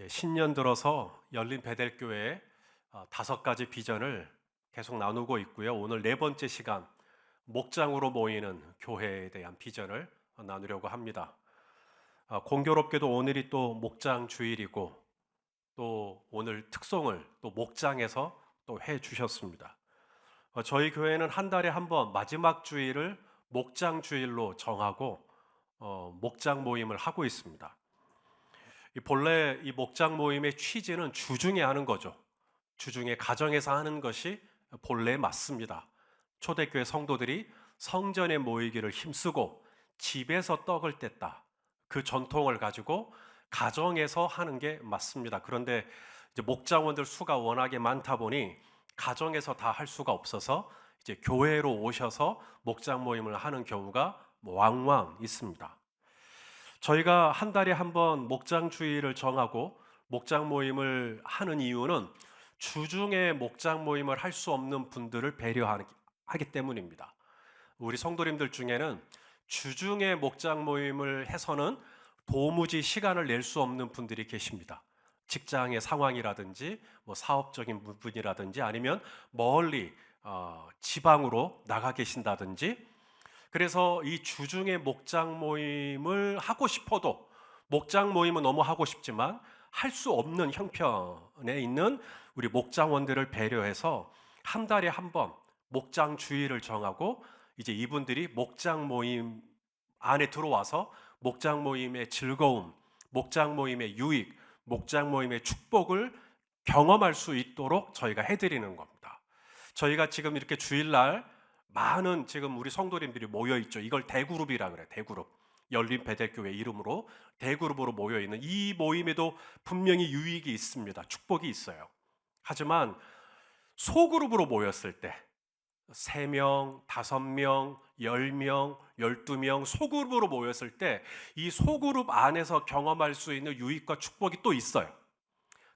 신년 들어서 열린 베델교회 5가지 비전을 계속 나누고 있고요. 오늘 네 번째 시간 목장으로 모이는 교회에 대한 비전을 나누려고 합니다. 공교롭게도 오늘이 또 목장 주일이고 또 오늘 특송을 또 목장에서 또 해 주셨습니다. 저희 교회는 한 달에 한 번 마지막 주일을 목장 주일로 정하고 목장 모임을 하고 있습니다. 본래 이 목장 모임의 취지는 주중에 하는 거죠. 주중에 가정에서 하는 것이 본래 맞습니다. 초대교회 성도들이 성전에 모이기를 힘쓰고 집에서 떡을 뗐다. 그 전통을 가지고 가정에서 하는 게 맞습니다. 그런데 이제 목장원들 수가 워낙에 많다 보니 가정에서 다 할 수가 없어서 이제 교회로 오셔서 목장 모임을 하는 경우가 왕왕 있습니다. 저희가 한 달에 한 번 목장 주일을 정하고 목장 모임을 하는 이유는 주중에 목장 모임을 할 수 없는 분들을 배려하기 때문입니다. 우리 성도님들 중에는 주중에 목장 모임을 해서는 도무지 시간을 낼 수 없는 분들이 계십니다. 직장의 상황이라든지 사업적인 부분이라든지 아니면 멀리 지방으로 나가 계신다든지, 그래서 이 주중에 목장 모임을 하고 싶어도 목장 모임은 너무 하고 싶지만 할 수 없는 형편에 있는 우리 목장원들을 배려해서 한 달에 한 번 목장 주일을 정하고 이제 이분들이 목장 모임 안에 들어와서 목장 모임의 즐거움, 목장 모임의 유익, 목장 모임의 축복을 경험할 수 있도록 저희가 해드리는 겁니다. 저희가 지금 이렇게 주일날 많은 지금 우리 성도님들이 모여 있죠. 이걸 대그룹이라 그래요. 대그룹. 열린 베델교회 이름으로 대그룹으로 모여 있는 이 모임에도 분명히 유익이 있습니다. 축복이 있어요. 하지만 소그룹으로 모였을 때 3명, 5명, 10명, 12명 소그룹으로 모였을 때 이 소그룹 안에서 경험할 수 있는 유익과 축복이 또 있어요.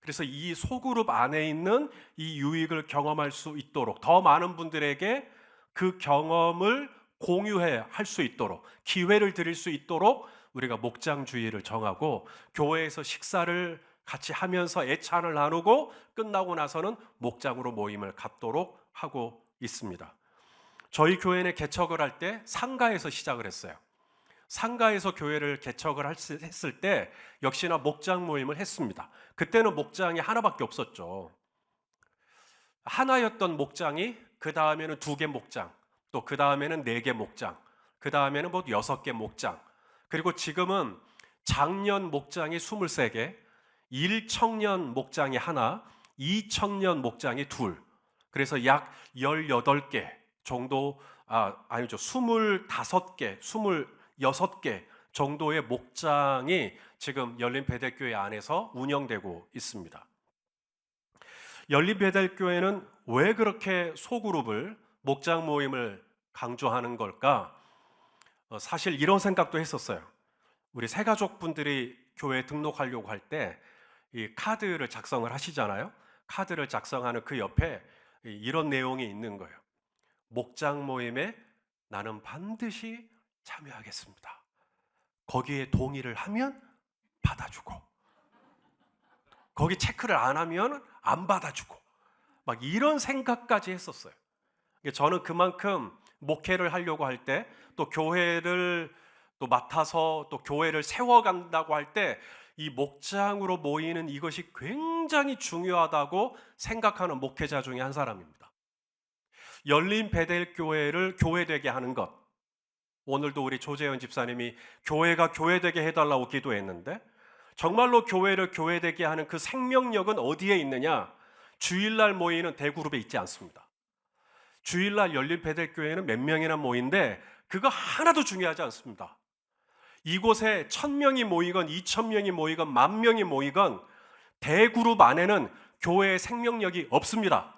그래서 이 소그룹 안에 있는 이 유익을 경험할 수 있도록 더 많은 분들에게 그 경험을 공유해 할 수 있도록 기회를 드릴 수 있도록 우리가 목장 주일을 정하고 교회에서 식사를 같이 하면서 애찬을 나누고 끝나고 나서는 목장으로 모임을 갖도록 하고 있습니다. 저희 교회는 개척을 할 때 상가에서 시작을 했어요. 상가에서 교회를 개척을 했을 때 역시나 목장 모임을 했습니다. 그때는 목장이 하나밖에 없었죠. 하나였던 목장이 그 다음에는 2개 목장, 또 그 다음에는 4개 목장, 그 다음에는 6개 목장, 그리고 지금은 장년 목장이 23개, 1청년 목장이 하나, 2청년 목장이 둘, 그래서 약 18개 정도, 아니죠, 25개, 26개 정도의 목장이 지금 열린 베델교회 안에서 운영되고 있습니다. 열린 베델교회는 왜 그렇게 소그룹을 목장 모임을 강조하는 걸까? 사실 이런 생각도 했었어요. 우리 새가족분들이 교회에 등록하려고 할 때 이 카드를 작성을 하시잖아요. 카드를 작성하는 그 옆에 이런 내용이 있는 거예요. 목장 모임에 나는 반드시 참여하겠습니다. 거기에 동의를 하면 받아주고, 거기 체크를 안 하면 안 받아주고, 막 이런 생각까지 했었어요. 저는 그만큼 목회를 하려고 할 때, 또 교회를 또 맡아서 또 교회를 세워간다고 할 때 이 목장으로 모이는 이것이 굉장히 중요하다고 생각하는 목회자 중에 한 사람입니다. 열린 베델교회를 교회되게 하는 것, 오늘도 우리 조재현 집사님이 교회가 교회되게 해달라고 기도했는데, 정말로 교회를 교회되게 하는 그 생명력은 어디에 있느냐? 주일날 모이는 대그룹에 있지 않습니다. 주일날 열린 베델교회는 몇 명이나 모이는데 그거 하나도 중요하지 않습니다. 이곳에 1000명이 모이건 2000명이 모이건 10,000명이 모이건 대그룹 안에는 교회의 생명력이 없습니다.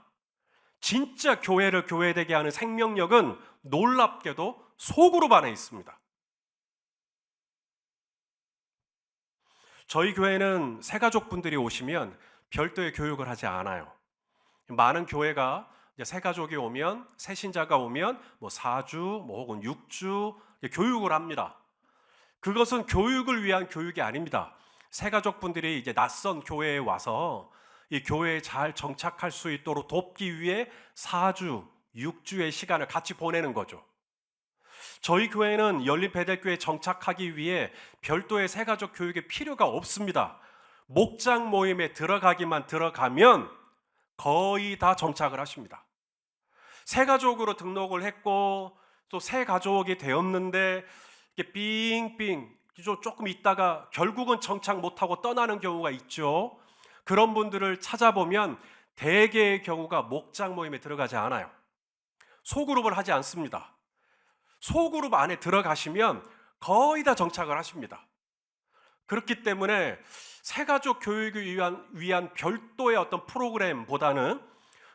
진짜 교회를 교회되게 하는 생명력은 놀랍게도 소그룹 안에 있습니다. 저희 교회는 새가족분들이 오시면 별도의 교육을 하지 않아요. 많은 교회가 새가족이 오면, 새신자가 오면 4주 혹은 6주 교육을 합니다. 그것은 교육을 위한 교육이 아닙니다. 새가족분들이 이제 낯선 교회에 와서 이 교회에 잘 정착할 수 있도록 돕기 위해 4주, 6주의 시간을 같이 보내는 거죠. 저희 교회는 열린 베델교회에 정착하기 위해 별도의 새가족 교육의 필요가 없습니다. 목장 모임에 들어가면 거의 다 정착을 하십니다. 새가족으로 등록을 했고 또 새가족이 되었는데 이게 빙빙 조금 있다가 결국은 정착 못하고 떠나는 경우가 있죠. 그런 분들을 찾아보면 대개의 경우가 목장 모임에 들어가지 않아요. 소그룹을 하지 않습니다. 소그룹 안에 들어가시면 거의 다 정착을 하십니다. 그렇기 때문에 새가족 교육을 위한 별도의 어떤 프로그램보다는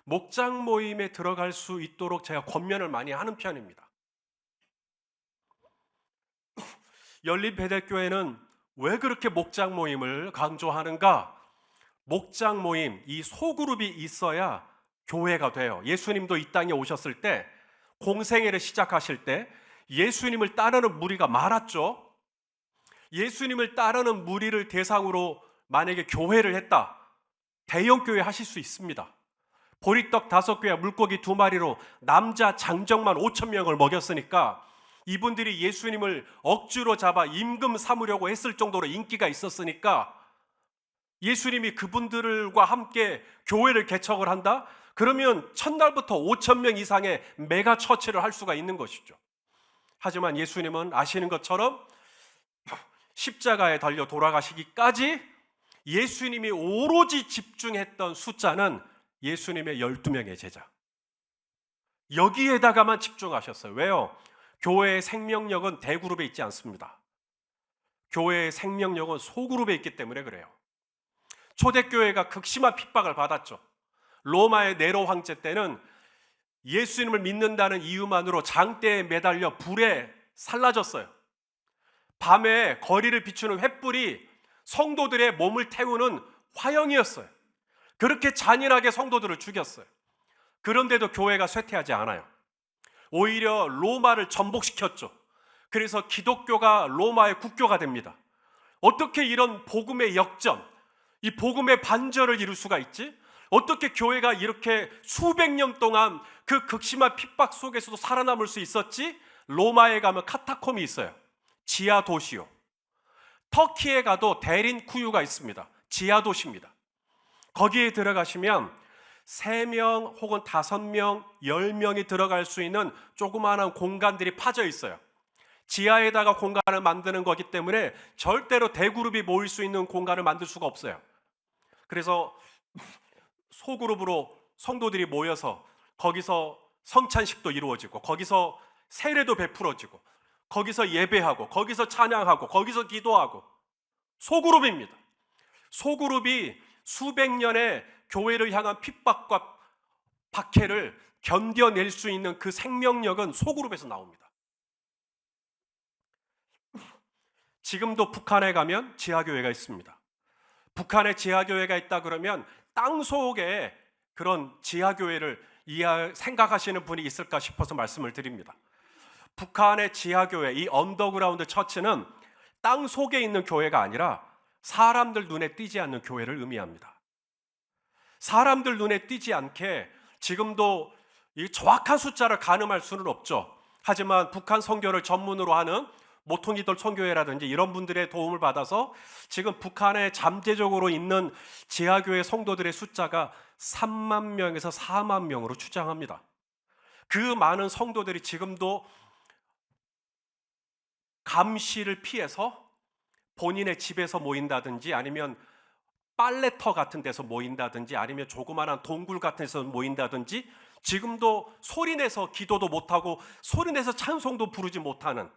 목장 모임에 들어갈 수 있도록 제가 권면을 많이 하는 편입니다. 열린 베델교회는 왜 그렇게 목장 모임을 강조하는가? 목장 모임, 이 소그룹이 있어야 교회가 돼요. 예수님도 이 땅에 오셨을 때, 공생애를 시작하실 때 예수님을 따르는 무리가 많았죠. 예수님을 따르는 무리를 대상으로 만약에 교회를 했다, 대형 교회 하실 수 있습니다. 보리떡 5개와 물고기 2마리로 남자 장정만 5,000명을 먹였으니까 이분들이 예수님을 억지로 잡아 임금 삼으려고 했을 정도로 인기가 있었으니까 예수님이 그분들과 함께 교회를 개척을 한다? 그러면 첫날부터 5,000명 이상의 메가 처치를 할 수가 있는 것이죠. 하지만 예수님은 아시는 것처럼 십자가에 달려 돌아가시기까지 예수님이 오로지 집중했던 숫자는 예수님의 12명의 제자. 여기에다가만 집중하셨어요. 왜요? 교회의 생명력은 대그룹에 있지 않습니다. 교회의 생명력은 소그룹에 있기 때문에 그래요. 초대교회가 극심한 핍박을 받았죠. 로마의 네로 황제 때는 예수님을 믿는다는 이유만으로 장대에 매달려 불에 살라졌어요. 밤에 거리를 비추는 횃불이 성도들의 몸을 태우는 화형이었어요. 그렇게 잔인하게 성도들을 죽였어요. 그런데도 교회가 쇠퇴하지 않아요. 오히려 로마를 전복시켰죠. 그래서 기독교가 로마의 국교가 됩니다. 어떻게 이런 복음의 역전, 이 복음의 반전을 이룰 수가 있지? 어떻게 교회가 이렇게 수백 년 동안 그 극심한 핍박 속에서도 살아남을 수 있었지? 로마에 가면 카타콤이 있어요. 지하 도시요. 터키에 가도 데린 쿠유가 있습니다. 지하 도시입니다. 거기에 들어가시면 3명 혹은 5명, 10명이 들어갈 수 있는 조그마한 공간들이 파져 있어요. 지하에다가 공간을 만드는 거기 때문에 절대로 대그룹이 모일 수 있는 공간을 만들 수가 없어요. 그래서 소그룹으로 성도들이 모여서 거기서 성찬식도 이루어지고 거기서 세례도 베풀어지고 거기서 예배하고 거기서 찬양하고 거기서 기도하고 소그룹입니다. 소그룹이 수백 년의 교회를 향한 핍박과 박해를 견뎌낼 수 있는 그 생명력은 소그룹에서 나옵니다. 지금도 북한에 가면 지하교회가 있습니다. 북한에 지하교회가 있다 그러면 땅속에 그런 지하교회를 생각하시는 분이 있을까 싶어서 말씀을 드립니다. 북한의 지하교회, 이 언더그라운드 처치는 땅속에 있는 교회가 아니라 사람들 눈에 띄지 않는 교회를 의미합니다. 사람들 눈에 띄지 않게 지금도 이 정확한 숫자를 가늠할 수는 없죠. 하지만 북한 선교를 전문으로 하는 모퉁이돌 선교회라든지 이런 분들의 도움을 받아서 지금 북한에 잠재적으로 있는 지하교회 성도들의 숫자가 3만 명에서 4만 명으로 추정합니다. 그 많은 성도들이 지금도 감시를 피해서 본인의 집에서 모인다든지 아니면 빨래터 같은 데서 모인다든지 아니면 조그마한 동굴 같은 데서 모인다든지 지금도 소리내서 기도도 못하고 소리내서 찬송도 부르지 못하는,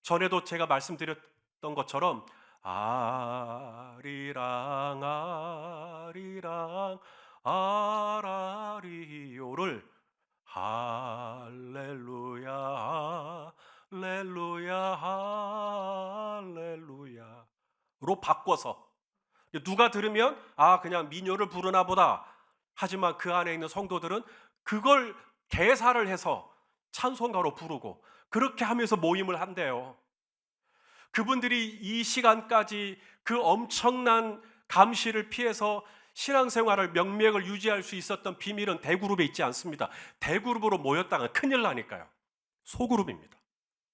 전에도 제가 말씀드렸던 것처럼 아리랑 아리랑 아라리요를 할렐루야 할렐루야 할렐루야로 바꿔서 누가 들으면 그냥 민요를 부르나 보다. 하지만 그 안에 있는 성도들은 그걸 개사를 해서 찬송가로 부르고 그렇게 하면서 모임을 한대요. 그분들이 이 시간까지 그 엄청난 감시를 피해서 신앙생활을 명맥을 유지할 수 있었던 비밀은 대그룹에 있지 않습니다. 대그룹으로 모였다가 큰일 나니까요. 소그룹입니다.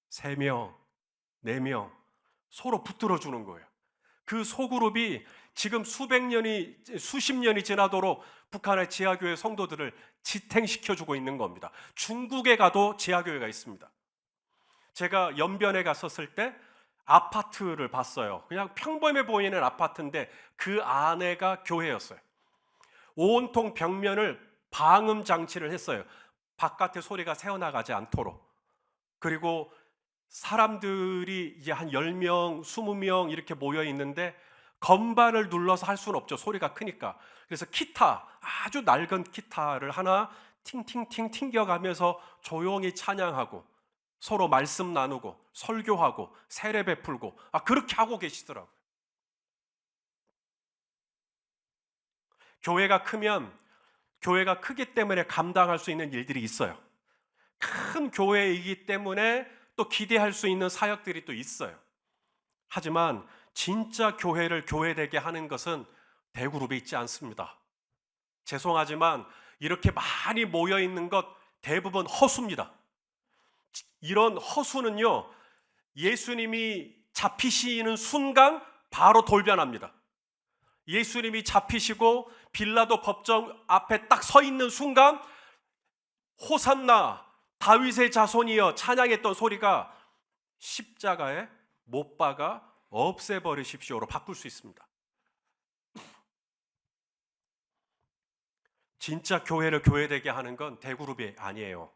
3명, 4명 서로 붙들어 주는 거예요. 그 소그룹이 지금 수십 년이 지나도록 북한의 지하교회 성도들을 지탱시켜주고 있는 겁니다. 중국에 가도 지하교회가 있습니다. 제가 연변에 갔었을 때 아파트를 봤어요. 그냥 평범해 보이는 아파트인데 그 안에가 교회였어요. 온통 벽면을 방음 장치를 했어요. 바깥의 소리가 새어나가지 않도록. 그리고 사람들이 이제 한 10명, 20명 이렇게 모여 있는데 건반을 눌러서 할 수는 없죠. 소리가 크니까. 그래서 기타, 아주 낡은 기타를 하나 팅팅팅 튕겨가면서 조용히 찬양하고 서로 말씀 나누고 설교하고 세례 베풀고 그렇게 하고 계시더라고요. 교회가 크면 교회가 크기 때문에 감당할 수 있는 일들이 있어요. 큰 교회이기 때문에 또 기대할 수 있는 사역들이 또 있어요. 하지만 진짜 교회를 교회되게 하는 것은 대그룹에 있지 않습니다. 죄송하지만 이렇게 많이 모여 있는 것 대부분 허수입니다. 이런 허수는요, 예수님이 잡히시는 순간 바로 돌변합니다. 예수님이 잡히시고 빌라도 법정 앞에 딱 서 있는 순간 호산나 다윗의 자손이여 찬양했던 소리가 십자가에 못 박아 없애버리십시오로 바꿀 수 있습니다. 진짜 교회를 교회되게 하는 건 대그룹이 아니에요.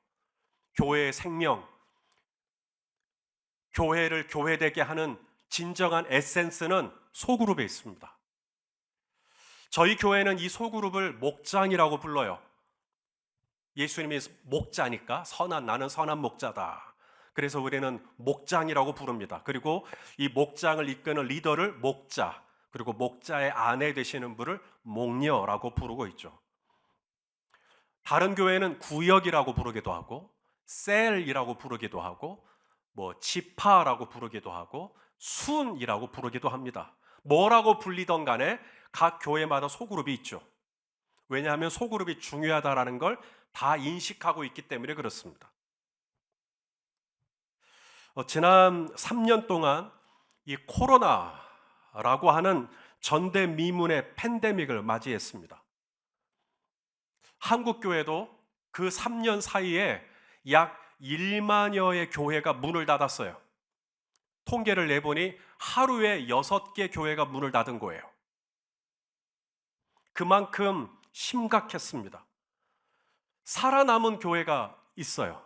교회의 생명, 교회를 교회되게 하는 진정한 에센스는 소그룹에 있습니다. 저희 교회는 이 소그룹을 목장이라고 불러요. 예수님이 목자니까 나는 선한 목자다. 그래서 우리는 목장이라고 부릅니다. 그리고 이 목장을 이끄는 리더를 목자, 그리고 목자의 아내 되시는 분을 목녀라고 부르고 있죠. 다른 교회는 구역이라고 부르기도 하고 셀이라고 부르기도 하고 지파라고 부르기도 하고 순이라고 부르기도 합니다. 뭐라고 불리던 간에 각 교회마다 소그룹이 있죠. 왜냐하면 소그룹이 중요하다라는 걸 다 인식하고 있기 때문에 그렇습니다. 지난 3년 동안 이 코로나라고 하는 전대미문의 팬데믹을 맞이했습니다. 한국교회도 그 3년 사이에 약 1만여의 교회가 문을 닫았어요. 통계를 내보니 하루에 6개 교회가 문을 닫은 거예요. 그만큼 심각했습니다. 살아남은 교회가 있어요.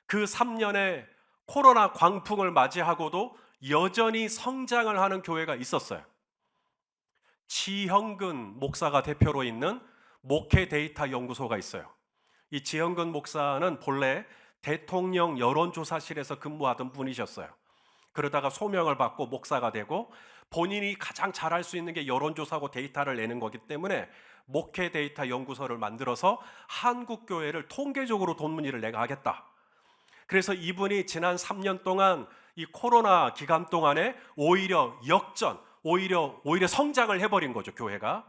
그 3년에 코로나 광풍을 맞이하고도 여전히 성장을 하는 교회가 있었어요. 지형근 목사가 대표로 있는 목회 데이터 연구소가 있어요. 이 지형근 목사는 본래 대통령 여론조사실에서 근무하던 분이셨어요. 그러다가 소명을 받고 목사가 되고 본인이 가장 잘할 수 있는 게 여론조사고 데이터를 내는 거기 때문에 목회 데이터 연구소를 만들어서 한국 교회를 통계적으로 돕는 일을 내가 하겠다. 그래서 이분이 지난 3년 동안 이 코로나 기간 동안에 오히려 역전, 오히려 성장을 해버린 거죠. 교회가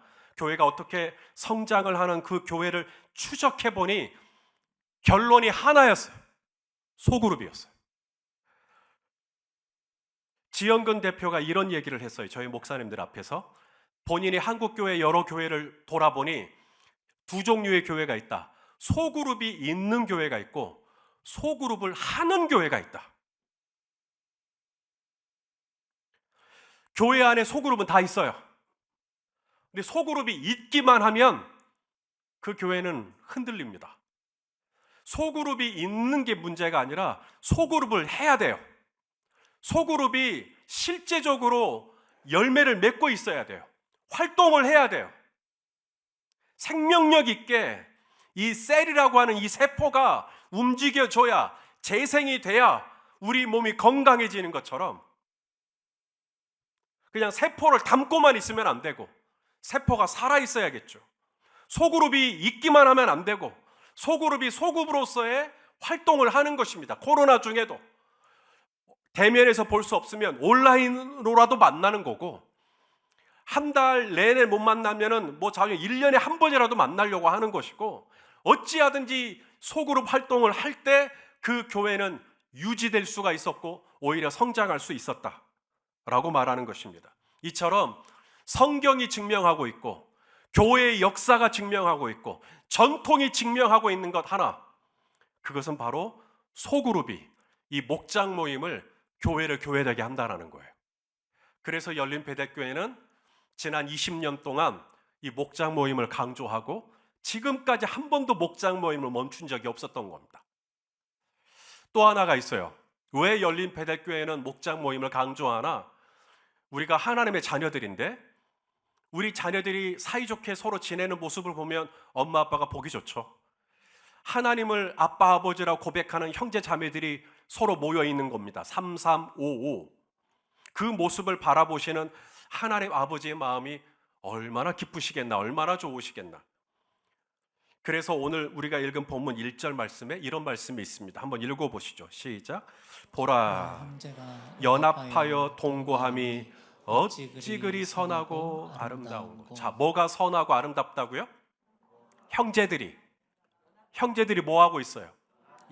어떻게 성장을 하는 그 교회를 추적해 보니 결론이 하나였어요. 소그룹이었어요. 지영근 대표가 이런 얘기를 했어요. 저희 목사님들 앞에서. 본인이 한국교회 여러 교회를 돌아보니 두 종류의 교회가 있다. 소그룹이 있는 교회가 있고 소그룹을 하는 교회가 있다. 교회 안에 소그룹은 다 있어요. 근데 소그룹이 있기만 하면 그 교회는 흔들립니다. 소그룹이 있는 게 문제가 아니라 소그룹을 해야 돼요. 소그룹이 실제적으로 열매를 맺고 있어야 돼요. 활동을 해야 돼요. 생명력 있게 이 셀이라고 하는 이 세포가 움직여줘야, 재생이 돼야 우리 몸이 건강해지는 것처럼 그냥 세포를 담고만 있으면 안 되고 세포가 살아있어야겠죠. 소그룹이 있기만 하면 안 되고 소그룹이 소그룹으로서의 활동을 하는 것입니다. 코로나 중에도 대면에서 볼 수 없으면 온라인으로라도 만나는 거고, 한 달 내내 못 만나면은 뭐 자주 1년에 한 번이라도 만나려고 하는 것이고, 어찌하든지 소그룹 활동을 할 때 그 교회는 유지될 수가 있었고 오히려 성장할 수 있었다라고 말하는 것입니다. 이처럼 성경이 증명하고 있고 교회의 역사가 증명하고 있고 전통이 증명하고 있는 것 하나, 그것은 바로 소그룹이 이 목장 모임을 교회를 교회되게 한다는 거예요. 그래서 열린 베델교회는 지난 20년 동안 이 목장 모임을 강조하고 지금까지 한 번도 목장 모임을 멈춘 적이 없었던 겁니다. 또 하나가 있어요. 왜 열린 베델교회는 목장 모임을 강조하나? 우리가 하나님의 자녀들인데 우리 자녀들이 사이좋게 서로 지내는 모습을 보면 엄마 아빠가 보기 좋죠. 하나님을 아빠 아버지라고 고백하는 형제 자매들이 서로 모여 있는 겁니다. 3355. 그 모습을 바라보시는 하나님 아버지의 마음이 얼마나 기쁘시겠나, 얼마나 좋으시겠나. 그래서 오늘 우리가 읽은 본문 1절 말씀에 이런 말씀이 있습니다. 한번 읽어보시죠. 시작. 보라, 연합하여 동거함이 어찌 그리 선하고 아름다운 것. 자, 뭐가 선하고 아름답다고요? 형제들이 뭐 하고 있어요?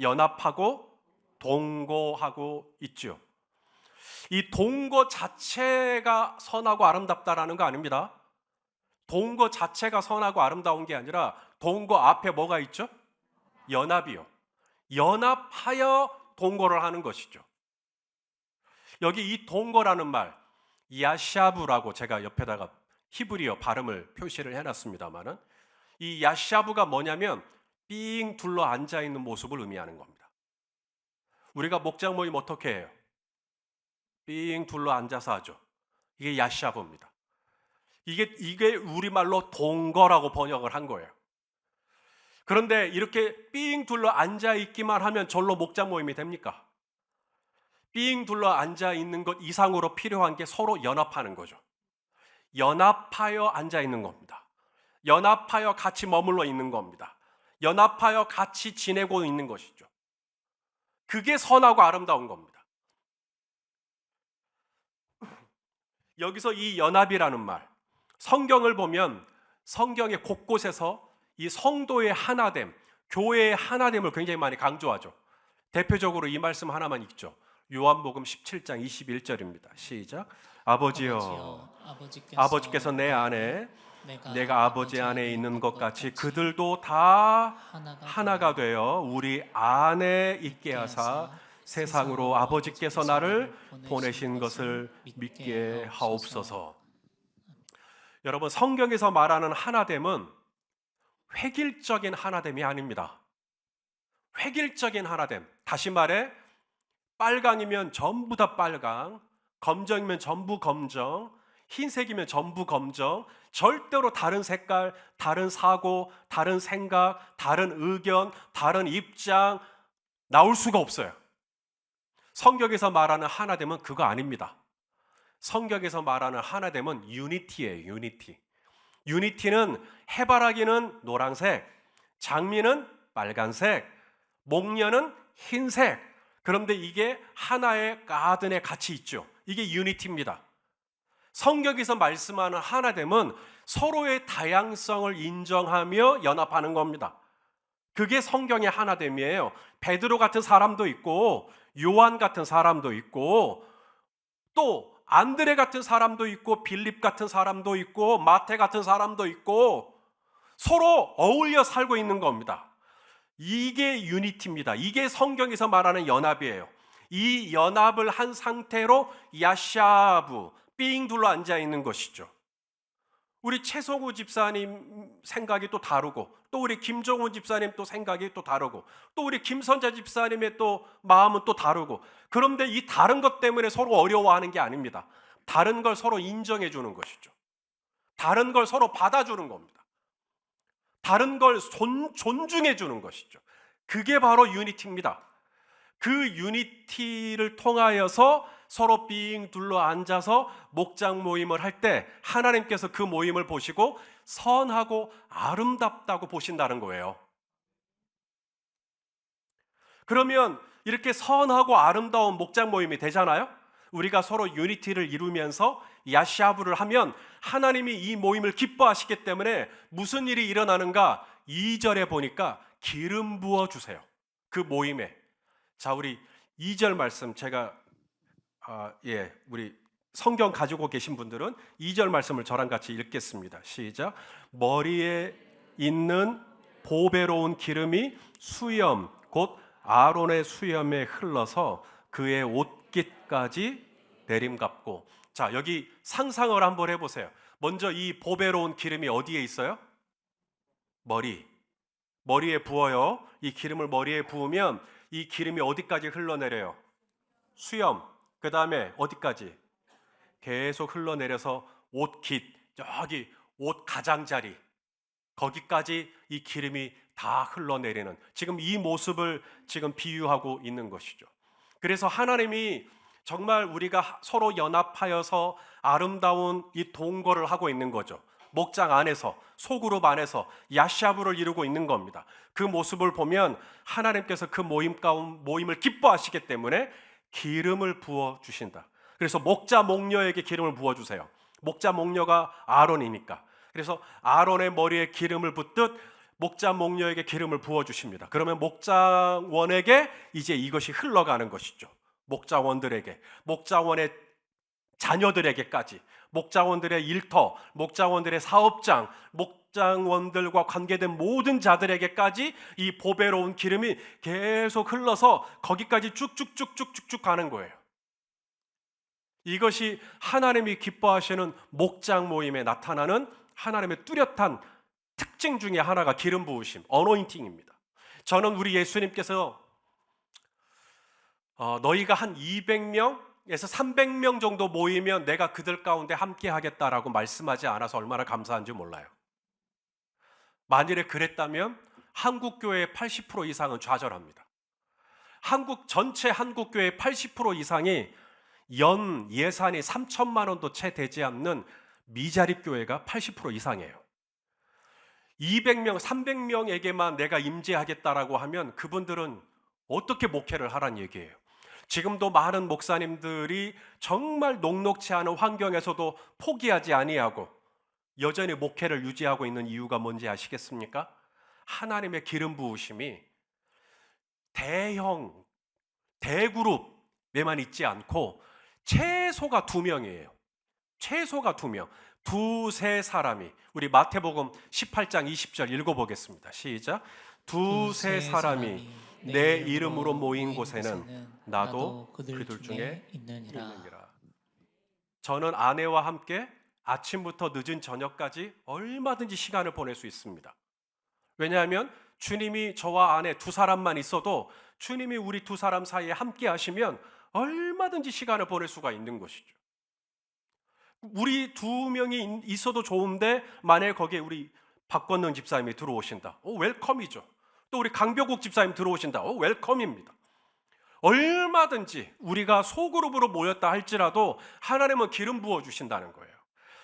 연합하고 동거하고 있죠. 이 동거 자체가 선하고 아름답다라는 거 아닙니다. 동거 자체가 선하고 아름다운 게 아니라 동거 앞에 뭐가 있죠? 연합이요. 연합하여 동거를 하는 것이죠. 여기 이 동거라는 말, 야샤브라고 제가 옆에다가 히브리어 발음을 표시를 해놨습니다만은, 이 야샤브가 뭐냐면 삥 둘러 앉아 있는 모습을 의미하는 겁니다. 우리가 목장 모임 어떻게 해요? 삥 둘러 앉아서 하죠. 이게 야샤브입니다. 이게 우리말로 동거라고 번역을 한 거예요. 그런데 이렇게 삥 둘러 앉아 있기만 하면 절로 목장 모임이 됩니까? 삥 둘러 앉아 있는 것 이상으로 필요한 게 서로 연합하는 거죠. 연합하여 앉아 있는 겁니다. 연합하여 같이 머물러 있는 겁니다. 연합하여 같이 지내고 있는 것이죠. 그게 선하고 아름다운 겁니다. 여기서 이 연합이라는 말, 성경을 보면 성경의 곳곳에서 이 성도의 하나됨, 교회의 하나됨을 굉장히 많이 강조하죠. 대표적으로 이 말씀 하나만 읽죠. 요한복음 17장 21절입니다. 시작. 아버지여, 아버지께서 내 안에, 내가 아버지 안에 있는 것 같이 그들도 다 하나가 되어 우리 안에 있게 하사 세상으로 아버지께서 나를 보내신 것을 믿게 하옵소서. 여러분, 성경에서 말하는 하나됨은 획일적인 하나됨이 아닙니다. 획일적인 하나됨, 다시 말해 빨강이면 전부 다 빨강, 검정이면 전부 검정, 흰색이면 전부 검정, 절대로 다른 색깔, 다른 사고, 다른 생각, 다른 의견, 다른 입장 나올 수가 없어요. 성경에서 말하는 하나됨은 그거 아닙니다. 성경에서 말하는 하나됨은 유니티예요. 유니티. 유니티는 해바라기는 노란색, 장미는 빨간색, 목련은 흰색. 그런데 이게 하나의 가든에 같이 있죠. 이게 유니티입니다. 성경에서 말씀하는 하나됨은 서로의 다양성을 인정하며 연합하는 겁니다. 그게 성경의 하나됨이에요. 베드로 같은 사람도 있고 요한 같은 사람도 있고 또 안드레 같은 사람도 있고 빌립 같은 사람도 있고 마태 같은 사람도 있고 서로 어울려 살고 있는 겁니다. 이게 유니티입니다. 이게 성경에서 말하는 연합이에요. 이 연합을 한 상태로 야샤브, 삥 둘러 앉아 있는 것이죠. 우리 최성우 집사님 생각이 또 다르고 또 우리 김종훈 집사님 또 생각이 또 다르고 또 우리 김선자 집사님의 또 마음은 또 다르고, 그런데 이 다른 것 때문에 서로 어려워하는 게 아닙니다. 다른 걸 서로 인정해 주는 것이죠. 다른 걸 서로 받아주는 겁니다. 다른 걸 존중해 주는 것이죠. 그게 바로 유니티입니다. 그 유니티를 통하여서 서로 삥 둘러 앉아서 목장 모임을 할 때 하나님께서 그 모임을 보시고 선하고 아름답다고 보신다는 거예요. 그러면 이렇게 선하고 아름다운 목장 모임이 되잖아요. 우리가 서로 유니티를 이루면서 야샤브를 하면 하나님이 이 모임을 기뻐하시기 때문에 무슨 일이 일어나는가? 2절에 보니까 기름 부어 주세요. 그 모임에. 자, 우리 2절 말씀 제가 우리 성경 가지고 계신 분들은 2절 말씀을 저랑 같이 읽겠습니다. 시작. 머리에 있는 보배로운 기름이 수염 곧 아론의 수염에 흘러서 그의 옷깃까지 내림갑고. 자, 여기 상상을 한번 해보세요. 먼저 이 보배로운 기름이 어디에 있어요? 머리에 부어요. 이 기름을 머리에 부으면 이 기름이 어디까지 흘러내려요? 수염. 그 다음에 어디까지? 계속 흘러내려서 옷깃, 여기 옷 가장자리, 거기까지 이 기름이 다 흘러내리는, 지금 이 모습을 지금 비유하고 있는 것이죠. 그래서 하나님이 정말 우리가 서로 연합하여서 아름다운 이 동거를 하고 있는 거죠. 목장 안에서, 소그룹 안에서 야샤브를 이루고 있는 겁니다. 그 모습을 보면 하나님께서 그 모임을 기뻐하시기 때문에 기름을 부어 주신다. 그래서 목자 목녀에게 기름을 부어 주세요. 목자 목녀가 아론이니까. 그래서 아론의 머리에 기름을 붓듯 목자 목녀에게 기름을 부어 주십니다. 그러면 목자원에게 이제 이것이 흘러가는 것이죠. 목자원들에게, 목자원의 자녀들에게까지, 목자원들의 일터, 목자원들의 사업장, 목자원들과 관계된 모든 자들에게까지 이 보배로운 기름이 계속 흘러서 거기까지 쭉쭉쭉쭉쭉 가는 거예요. 이것이 하나님이 기뻐하시는 목장 모임에 나타나는 하나님의 뚜렷한 특징 중에 하나가 기름 부으심, 어노인팅입니다. 저는 우리 예수님께서 너희가 한 200명에서 300명 정도 모이면 내가 그들 가운데 함께 하겠다라고 말씀하지 않아서 얼마나 감사한지 몰라요. 만일에 그랬다면 한국교회의 80% 이상은 좌절합니다. 전체 한국교회의 80% 이상이 연 예산이 3천만 원도 채 되지 않는 미자립 교회가 80% 이상이에요. 200명, 300명에게만 내가 임재하겠다라고 하면 그분들은 어떻게 목회를 하란 얘기예요. 지금도 많은 목사님들이 정말 녹록치 않은 환경에서도 포기하지 아니하고 여전히 목회를 유지하고 있는 이유가 뭔지 아시겠습니까? 하나님의 기름 부으심이 대그룹에만 있지 않고 최소가 2명이에요. 최소가 2명, 두세 사람이, 우리 마태복음 18장 20절 읽어보겠습니다. 시작. 두세 사람이 내 이름으로 모인 곳에는 나도 그들 중에 있느니라. 저는 아내와 함께 아침부터 늦은 저녁까지 얼마든지 시간을 보낼 수 있습니다. 왜냐하면 주님이 저와 아내 2사람만 있어도 주님이 우리 2사람 사이에 함께 하시면 얼마든지 시간을 보낼 수가 있는 것이죠. 우리 2명이 있어도 좋은데 만약에 거기에 우리 박건능 집사님이 들어오신다. 웰컴이죠. 또 우리 강병국 집사님 들어오신다. 웰컴입니다. 얼마든지 우리가 소그룹으로 모였다 할지라도 하나님은 기름 부어 주신다는 거예요.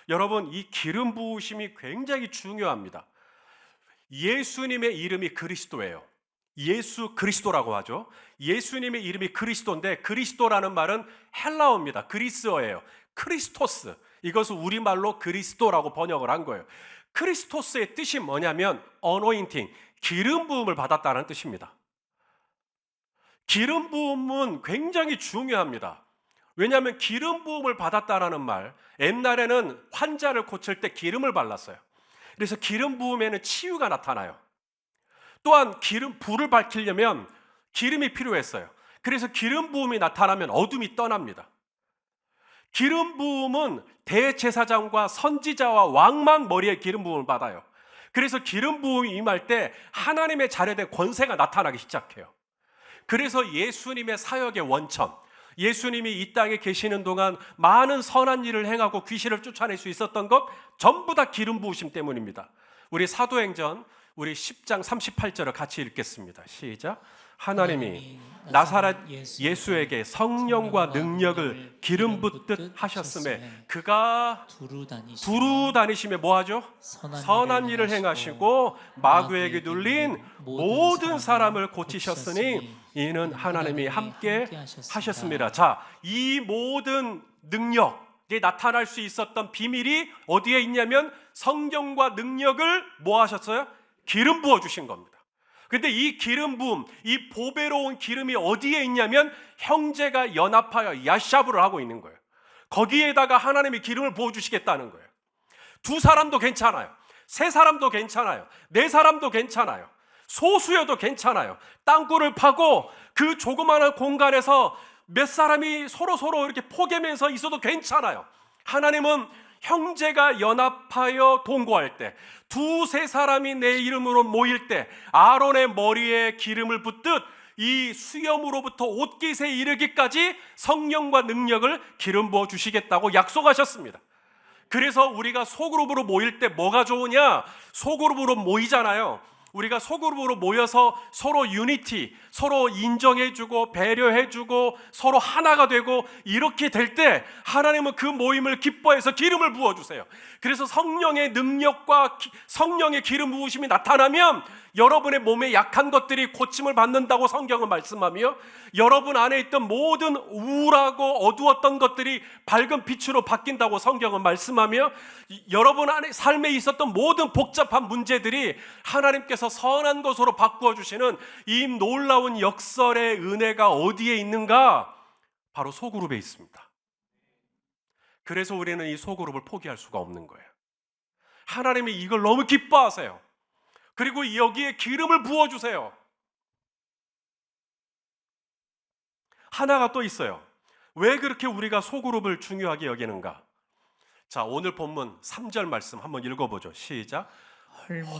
여러분, 이 기름 부으심이 굉장히 중요합니다. 예수님의 이름이 그리스도예요. 예수 그리스도라고 하죠. 예수님의 이름이 그리스도인데 그리스도라는 말은 헬라어입니다. 그리스어예요. 크리스토스. 이것을 우리말로 그리스도라고 번역을 한 거예요. 크리스토스의 뜻이 뭐냐면 어노인팅, 기름 부음을 받았다는 뜻입니다. 기름 부음은 굉장히 중요합니다. 왜냐하면 기름 부음을 받았다라는 말, 옛날에는 환자를 고칠 때 기름을 발랐어요. 그래서 기름 부음에는 치유가 나타나요. 또한 불을 밝히려면 기름이 필요했어요. 그래서 기름 부음이 나타나면 어둠이 떠납니다. 기름 부음은 대제사장과 선지자와 왕만 머리에 기름 부음을 받아요. 그래서 기름 부음이 임할 때 하나님의 자녀된 권세가 나타나기 시작해요. 그래서 예수님의 사역의 원천, 예수님이 이 땅에 계시는 동안 많은 선한 일을 행하고 귀신을 쫓아낼 수 있었던 것 전부 다 기름 부으심 때문입니다. 우리 사도행전 우리 10장 38절을 같이 읽겠습니다. 시작. 하나님이 나사렛 예수에게 성령과 능력을 기름 붓듯 하셨음에 그가 두루 다니시며 뭐하죠? 선한 일을 행하시고 마귀에게 눌린 모든 사람을 고치셨으니 이는 하나님이 함께 하셨습니다. 자, 이 모든 능력이 나타날 수 있었던 비밀이 어디에 있냐면 성령과 능력을 뭐 하셨어요? 기름 부어 주신 겁니다. 근데 이 기름 부음, 이 보배로운 기름이 어디에 있냐면 형제가 연합하여 야샤브를 하고 있는 거예요. 거기에다가 하나님이 기름을 부어주시겠다는 거예요. 두 사람도 괜찮아요. 세 사람도 괜찮아요. 네 사람도 괜찮아요. 소수여도 괜찮아요. 땅굴을 파고 그 조그마한 공간에서 몇 사람이 서로 이렇게 포개면서 있어도 괜찮아요. 하나님은 형제가 연합하여 동거할 때, 두세 사람이 내 이름으로 모일 때 아론의 머리에 기름을 붓듯 이 수염으로부터 옷깃에 이르기까지 성령과 능력을 기름 부어 주시겠다고 약속하셨습니다. 그래서 우리가 소그룹으로 모일 때 뭐가 좋으냐? 소그룹으로 모이잖아요. 우리가 소그룹으로 모여서 서로 유니티, 서로 인정해주고 배려해주고 서로 하나가 되고 이렇게 될 때 하나님은 그 모임을 기뻐해서 기름을 부어주세요. 그래서 성령의 능력과 성령의 기름 부으심이 나타나면 여러분의 몸에 약한 것들이 고침을 받는다고 성경은 말씀하며 여러분 안에 있던 모든 우울하고 어두웠던 것들이 밝은 빛으로 바뀐다고 성경은 말씀하며 여러분 안에 삶에 있었던 모든 복잡한 문제들이 하나님께서 선한 것으로 바꾸어 주시는 이 놀라운 역설의 은혜가 어디에 있는가? 바로 소그룹에 있습니다. 그래서 우리는 이 소그룹을 포기할 수가 없는 거예요. 하나님이 이걸 너무 기뻐하세요. 그리고 여기에 기름을 부어주세요. 하나가 또 있어요. 왜 그렇게 우리가 소그룹을 중요하게 여기는가? 자, 오늘 본문 3절 말씀 한번 읽어보죠. 시작.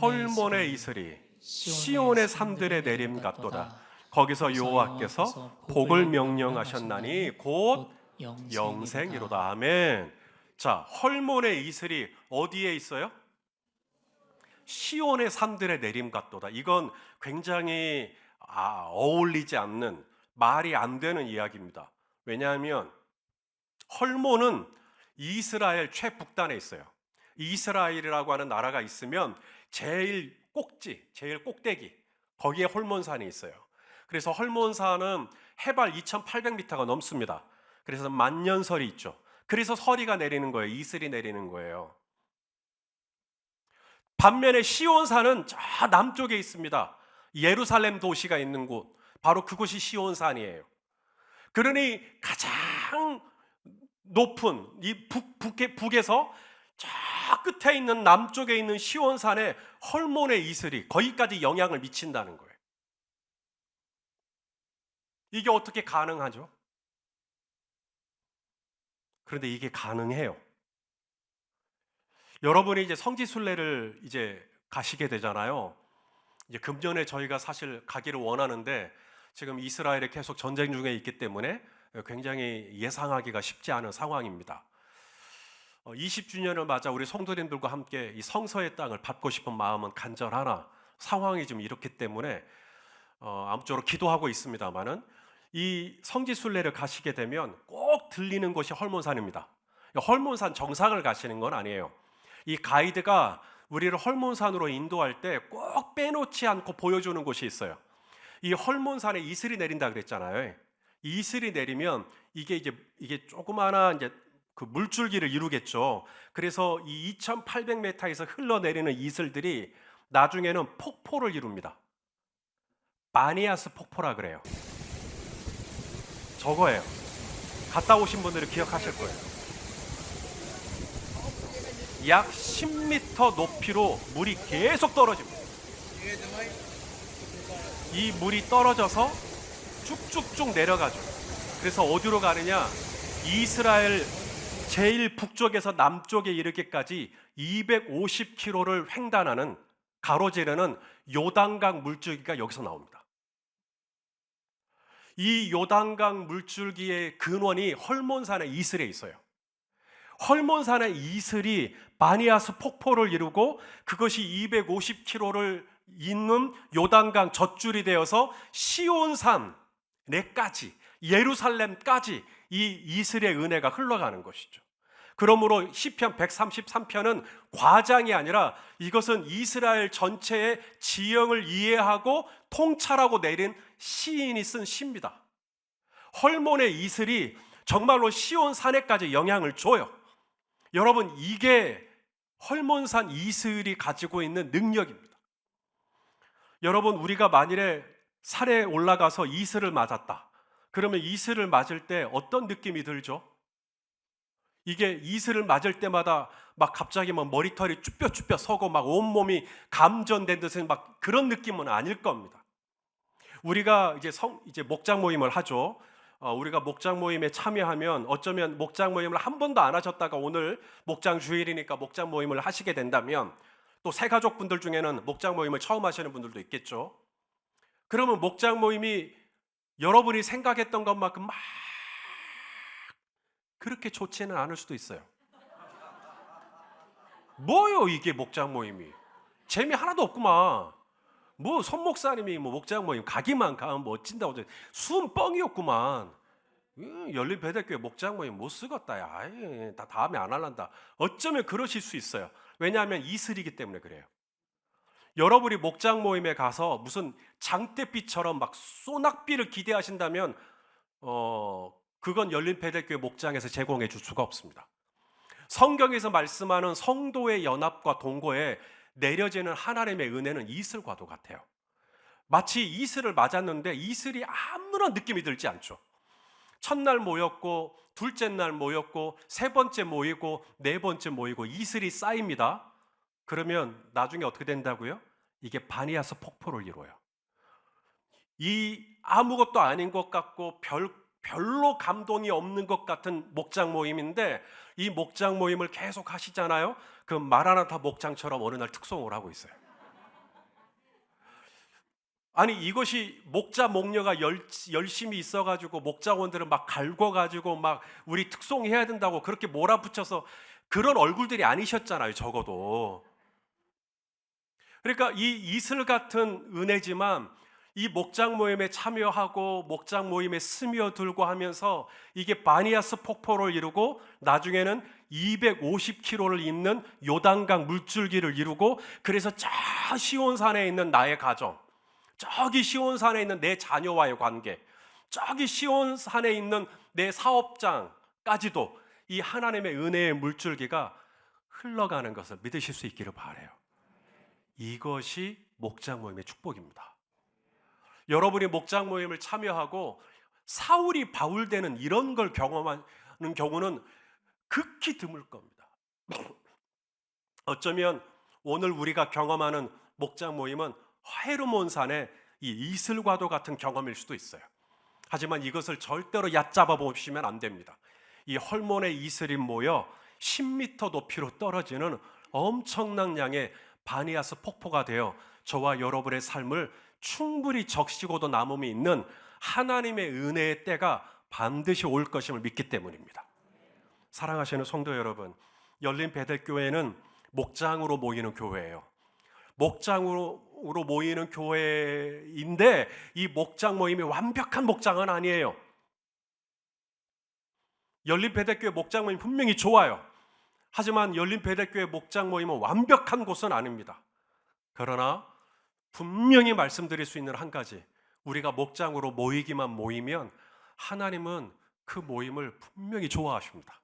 헐몬의 이슬이 시온의 산들에 내림 같도다. 거기서 여호와께서 복을 명령하셨나니 곧 영생이로다. 아멘. 자, 헐몬의 이슬이 어디에 있어요? 시온의 산들의 내림 같도다. 이건 굉장히 어울리지 않는, 말이 안 되는 이야기입니다. 왜냐하면 헐몬은 이스라엘 최북단에 있어요. 이스라엘이라고 하는 나라가 있으면 제일 꼭지, 제일 꼭대기, 거기에 헐몬산이 있어요. 그래서 헐몬산은 해발 2800m가 넘습니다. 그래서 만년설이 있죠. 그래서 서리가 내리는 거예요. 이슬이 내리는 거예요. 반면에 시온산은 저 남쪽에 있습니다. 예루살렘 도시가 있는 곳, 바로 그곳이 시온산이에요. 그러니 가장 높은 이 북에서 저 끝에 있는 남쪽에 있는 시온산에 헐몬의 이슬이 거기까지 영향을 미친다는 거예요. 이게 어떻게 가능하죠? 그런데 이게 가능해요. 여러분이 이제 성지순례를 이제 가시게 되잖아요. 이제 금년에 저희가 사실 가기를 원하는데 지금 이스라엘에 계속 전쟁 중에 있기 때문에 굉장히 예상하기가 쉽지 않은 상황입니다. 20주년을 맞아 우리 성도님들과 함께 이 성서의 땅을 밟고 싶은 마음은 간절하나 상황이 좀 이렇기 때문에 아무쪼록 기도하고 있습니다만은 이 성지순례를 가시게 되면 꼭 들리는 곳이 헐몬산입니다. 헐몬산 정상을 가시는 건 아니에요. 이 가이드가 우리를 헐몬산으로 인도할 때 꼭 빼놓지 않고 보여주는 곳이 있어요. 이 헐몬산에 이슬이 내린다 그랬잖아요. 이 이슬이 내리면 이게 조그마한 이제 그 물줄기를 이루겠죠. 그래서 이 2800m에서 흘러내리는 이슬들이 나중에는 폭포를 이룹니다. 바니아스 폭포라 그래요. 저거예요. 갔다 오신 분들은 기억하실 거예요. 약 10m 높이로 물이 계속 떨어집니다. 이 물이 떨어져서 쭉쭉쭉 내려가죠. 그래서 어디로 가느냐? 이스라엘 제일 북쪽에서 남쪽에 이르기까지 250km를 횡단하는, 가로지르는 요단강 물줄기가 여기서 나옵니다. 이 요단강 물줄기의 근원이 헐몬산의 이슬에 있어요. 헐몬산의 이슬이 바니아스 폭포를 이루고 그것이 250km를 있는 요단강 젖줄이 되어서 시온산에까지, 예루살렘까지 이 이슬의 은혜가 흘러가는 것이죠. 그러므로 시편 133편은 과장이 아니라 이것은 이스라엘 전체의 지형을 이해하고 통찰하고 내린 시인이 쓴 시입니다. 헐몬의 이슬이 정말로 시온 산에까지 영향을 줘요. 여러분, 이게 헐몬산 이슬이 가지고 있는 능력입니다. 여러분, 우리가 만일에 산에 올라가서 이슬을 맞았다. 그러면 이슬을 맞을 때 어떤 느낌이 들죠? 이게 이슬을 맞을 때마다 막 갑자기 막 머리털이 쭈뼛쭈뼛 서고 막 온몸이 감전된 듯한 막 그런 느낌은 아닐 겁니다. 우리가 이제 목장 모임을 하죠. 우리가 목장 모임에 참여하면 어쩌면 목장 모임을 한 번도 안 하셨다가 오늘 목장 주일이니까 목장 모임을 하시게 된다면, 또 새가족분들 중에는 목장 모임을 처음 하시는 분들도 있겠죠. 그러면 목장 모임이 여러분이 생각했던 것만큼 막 그렇게 좋지는 않을 수도 있어요. 뭐요 이게 목장 모임이? 재미 하나도 없구만. 뭐 손목사님이 뭐 목장 모임 가기만 가면 멋진다고 수은 뻥이었구만. 열린 베델교회 목장 모임 못 쓰겠다. 야, 다 다음에 안 할란다. 어쩌면 그러실 수 있어요. 왜냐하면 이슬이기 때문에 그래요. 여러분이 목장 모임에 가서 무슨 장대비처럼 막 소낙비를 기대하신다면 그건 열린 베델교회 목장에서 제공해 줄 수가 없습니다. 성경에서 말씀하는 성도의 연합과 동거에 내려지는 하나님의 은혜는 이슬과도 같아요. 마치 이슬을 맞았는데 이슬이 아무런 느낌이 들지 않죠. 첫날 모였고 둘째 날 모였고 세 번째 모이고 네 번째 모이고 이슬이 쌓입니다. 그러면 나중에 어떻게 된다고요? 이게 바니아스 폭포를 이뤄요. 이 아무것도 아닌 것 같고 별로 감동이 없는 것 같은 목장 모임인데, 이 목장 모임을 계속 하시잖아요. 그 마라나타 목장처럼 어느 날 특송을 하고 있어요. 아니, 이것이 목자 목녀가 열심히 있어가지고 목자원들을 막 갈궈가지고 막 우리 특송해야 된다고 그렇게 몰아붙여서 그런 얼굴들이 아니셨잖아요, 적어도. 그러니까 이 이슬 같은 은혜지만 이 목장 모임에 참여하고 목장 모임에 스며들고 하면서 이게 바니아스 폭포를 이루고 나중에는 250km를 잇는 요단강 물줄기를 이루고, 그래서 저 시온산에 있는 나의 가정, 저기 시온산에 있는 내 자녀와의 관계, 저기 시온산에 있는 내 사업장까지도 이 하나님의 은혜의 물줄기가 흘러가는 것을 믿으실 수 있기를 바라요. 이것이 목장 모임의 축복입니다. 여러분이 목장 모임을 참여하고 사울이 바울되는 이런 걸 경험하는 경우는 극히 드물 겁니다. 어쩌면 오늘 우리가 경험하는 목장 모임은 헤르몬산의 이 이슬과도 같은 경험일 수도 있어요. 하지만 이것을 절대로 얕잡아 보시면 안 됩니다. 이 헐몬의 이슬이 모여 10m 높이로 떨어지는 엄청난 양의 바니아스 폭포가 되어 저와 여러분의 삶을 충분히 적시고도 남음이 있는 하나님의 은혜의 때가 반드시 올 것임을 믿기 때문입니다. 사랑하시는 성도 여러분, 열린 베델교회는 목장으로 모이는 교회예요. 목장으로 모이는 교회인데 이 목장 모임이 완벽한 목장은 아니에요. 열린 베델교회 목장 모임 분명히 좋아요. 하지만 열린 베델교회 목장 모임은 완벽한 곳은 아닙니다. 그러나 분명히 말씀드릴 수 있는 한 가지, 우리가 목장으로 모이면 하나님은 그 모임을 분명히 좋아하십니다.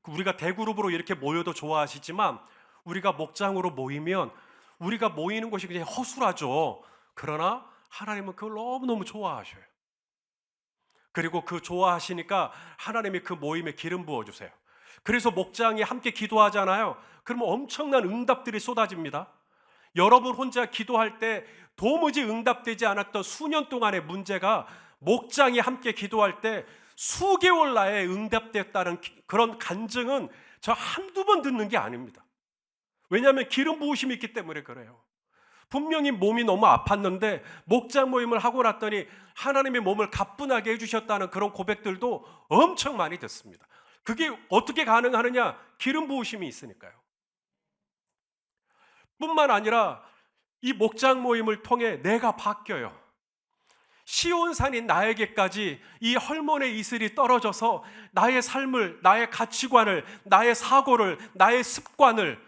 우리가 대그룹으로 이렇게 모여도 좋아하시지만 우리가 목장으로 모이면 우리가 모이는 것이 그냥 허술하죠. 그러나 하나님은 그걸 너무너무 좋아하셔요. 그리고 그 좋아하시니까 하나님이 그 모임에 기름 부어주세요. 그래서 목장이 함께 기도하잖아요. 그러면 엄청난 응답들이 쏟아집니다. 여러분 혼자 기도할 때 도무지 응답되지 않았던 수년 동안의 문제가 목장이 함께 기도할 때 수개월 나에 응답됐다는 그런 간증은 저 한두 번 듣는 게 아닙니다. 왜냐하면 기름 부으심이 있기 때문에 그래요. 분명히 몸이 너무 아팠는데 목장 모임을 하고 났더니 하나님의 몸을 가뿐하게 해주셨다는 그런 고백들도 엄청 많이 듣습니다. 그게 어떻게 가능하느냐? 기름 부으심이 있으니까요. 뿐만 아니라 이 목장 모임을 통해 내가 바뀌어요. 시온산인 나에게까지 이 hormon의 이슬이 떨어져서 나의 삶을, 나의 가치관을, 나의 사고를, 나의 습관을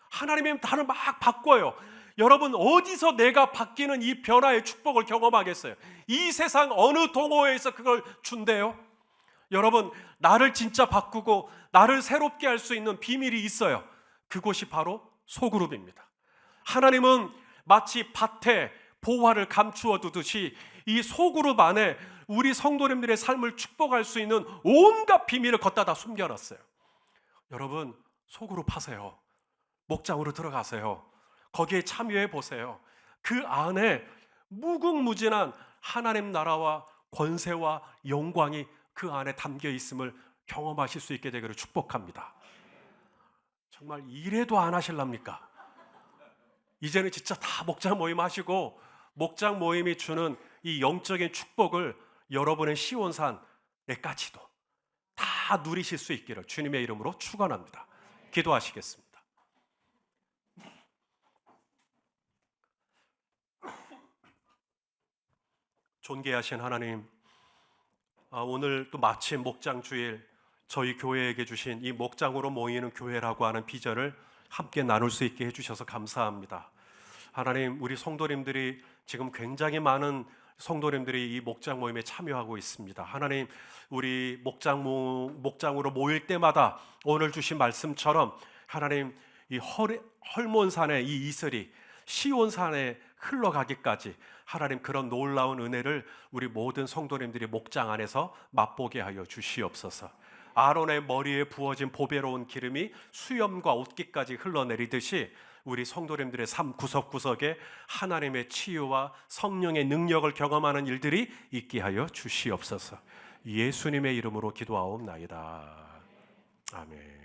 하나님의 나를 막 바꿔요. 여러분, 어디서 내가 바뀌는 이 변화의 축복을 경험하겠어요? 이 세상 어느 동호회에서 그걸 준대요? 여러분, 나를 진짜 바꾸고 나를 새롭게 할 수 있는 비밀이 있어요. 그곳이 바로 소그룹입니다. 하나님은 마치 밭에 보화를 감추어 두듯이 이 소그룹 안에 우리 성도님들의 삶을 축복할 수 있는 온갖 비밀을 걷다 다 숨겨놨어요. 여러분, 소그룹 하세요. 목장으로 들어가세요. 거기에 참여해 보세요. 그 안에 무궁무진한 하나님 나라와 권세와 영광이 그 안에 담겨 있음을 경험하실 수 있게 되기를 축복합니다. 정말 이래도 안 하실랍니까? 이제는 진짜 다 목장 모임 하시고 목장 모임이 주는 이 영적인 축복을 여러분의 시온산에까지도 다 누리실 수 있기를 주님의 이름으로 축원합니다. 기도하시겠습니다. 존귀하신 하나님, 오늘 또 마침 목장 주일 저희 교회에게 주신 이 목장으로 모이는 교회라고 하는 비전을 함께 나눌 수 있게 해주셔서 감사합니다. 하나님, 우리 성도님들이 지금 굉장히 많은 성도님들이 이 목장 모임에 참여하고 있습니다. 하나님, 우리 목장으로 모일 때마다 오늘 주신 말씀처럼 하나님, 이 헐몬산의 이 이슬이 시온산에 흘러가기까지 하나님, 그런 놀라운 은혜를 우리 모든 성도님들이 목장 안에서 맛보게 하여 주시옵소서. 아론의 머리에 부어진 보배로운 기름이 수염과 옷깃까지 흘러내리듯이 우리 성도님들의 삶 구석구석에 하나님의 치유와 성령의 능력을 경험하는 일들이 있게 하여 주시옵소서. 예수님의 이름으로 기도하옵나이다. 아멘.